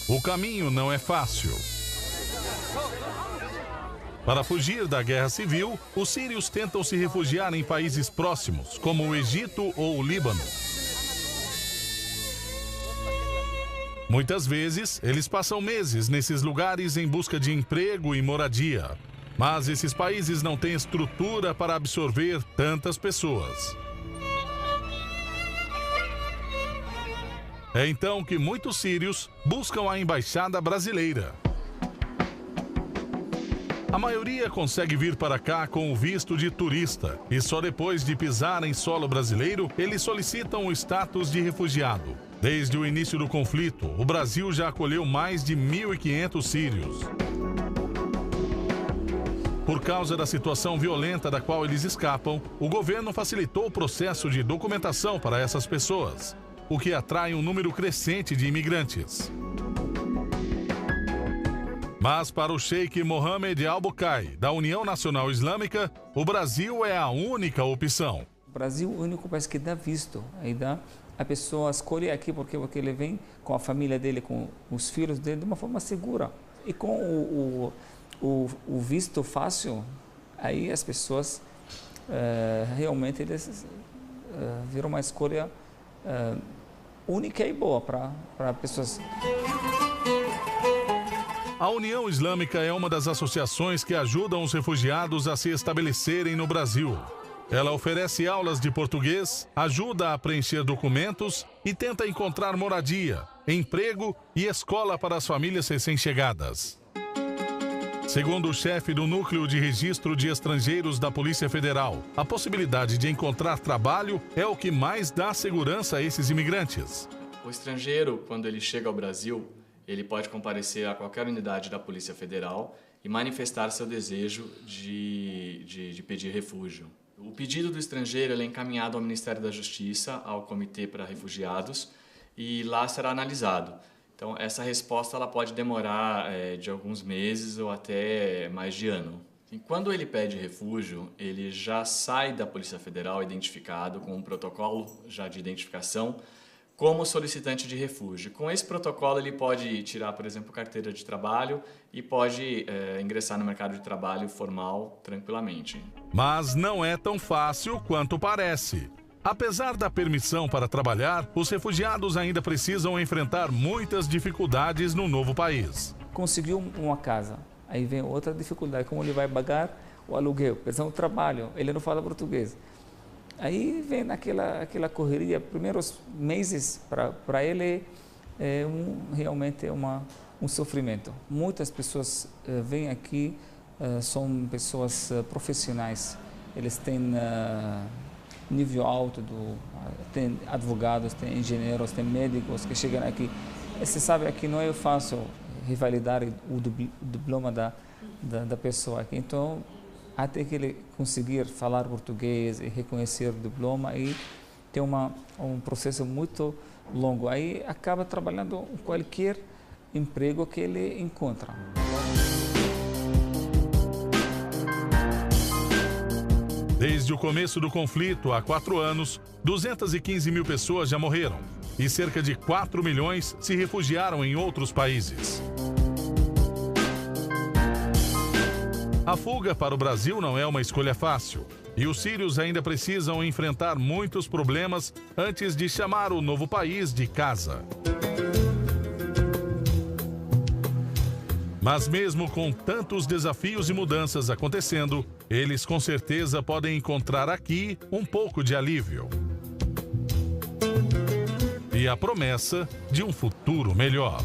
O caminho não é fácil. Para fugir da guerra civil, os sírios tentam se refugiar em países próximos, como o Egito ou o Líbano. Muitas vezes, eles passam meses nesses lugares em busca de emprego e moradia. Mas esses países não têm estrutura para absorver tantas pessoas. É então que muitos sírios buscam a embaixada brasileira. A maioria consegue vir para cá com o visto de turista e só depois de pisar em solo brasileiro, eles solicitam o status de refugiado. Desde o início do conflito, o Brasil já acolheu mais de 1.500 sírios. Por causa da situação violenta da qual eles escapam, o governo facilitou o processo de documentação para essas pessoas, o que atrai um número crescente de imigrantes. Mas para o Sheikh Mohammed al-Bukai, da União Nacional Islâmica, o Brasil é a única opção. O Brasil é o único país que dá visto. Aí a pessoa escolhe aqui porque ele vem com a família dele, com os filhos dele, de uma forma segura. E com o visto fácil, aí as pessoas realmente viram uma escolha única e boa para pessoas. A União Islâmica é uma das associações que ajudam os refugiados a se estabelecerem no Brasil. Ela oferece aulas de português, ajuda a preencher documentos e tenta encontrar moradia, emprego e escola para as famílias recém-chegadas. Segundo o chefe do Núcleo de Registro de Estrangeiros da Polícia Federal, a possibilidade de encontrar trabalho é o que mais dá segurança a esses imigrantes. O estrangeiro, quando ele chega ao Brasil, ele pode comparecer a qualquer unidade da Polícia Federal e manifestar seu desejo de pedir refúgio. O pedido do estrangeiro é encaminhado ao Ministério da Justiça, ao Comitê para Refugiados, e lá será analisado. Então, essa resposta ela pode demorar de alguns meses ou até mais de ano. E quando ele pede refúgio, ele já sai da Polícia Federal identificado com um protocolo já de identificação como solicitante de refúgio. Com esse protocolo, ele pode tirar, por exemplo, carteira de trabalho e pode ingressar no mercado de trabalho formal tranquilamente. Mas não é tão fácil quanto parece. Apesar da permissão para trabalhar, os refugiados ainda precisam enfrentar muitas dificuldades no novo país. Conseguiu uma casa, aí vem outra dificuldade, como ele vai pagar o aluguel, precisa de um trabalho, ele não fala português. Aí vem aquela correria, primeiros meses para ele realmente é um sofrimento. Muitas pessoas vêm aqui, são pessoas profissionais, eles têm nível alto, tem advogados, tem engenheiros, tem médicos que chegam aqui. Você sabe, aqui não é fácil revalidar o diploma da pessoa aqui, então até que ele conseguir falar português e reconhecer o diploma, e tem um processo muito longo. Aí acaba trabalhando em qualquer emprego que ele encontra. Desde o começo do conflito, há 4 anos, 215 mil pessoas já morreram e cerca de 4 milhões se refugiaram em outros países. A fuga para o Brasil não é uma escolha fácil, e os sírios ainda precisam enfrentar muitos problemas antes de chamar o novo país de casa. Mas mesmo com tantos desafios e mudanças acontecendo, eles com certeza podem encontrar aqui um pouco de alívio. E a promessa de um futuro melhor.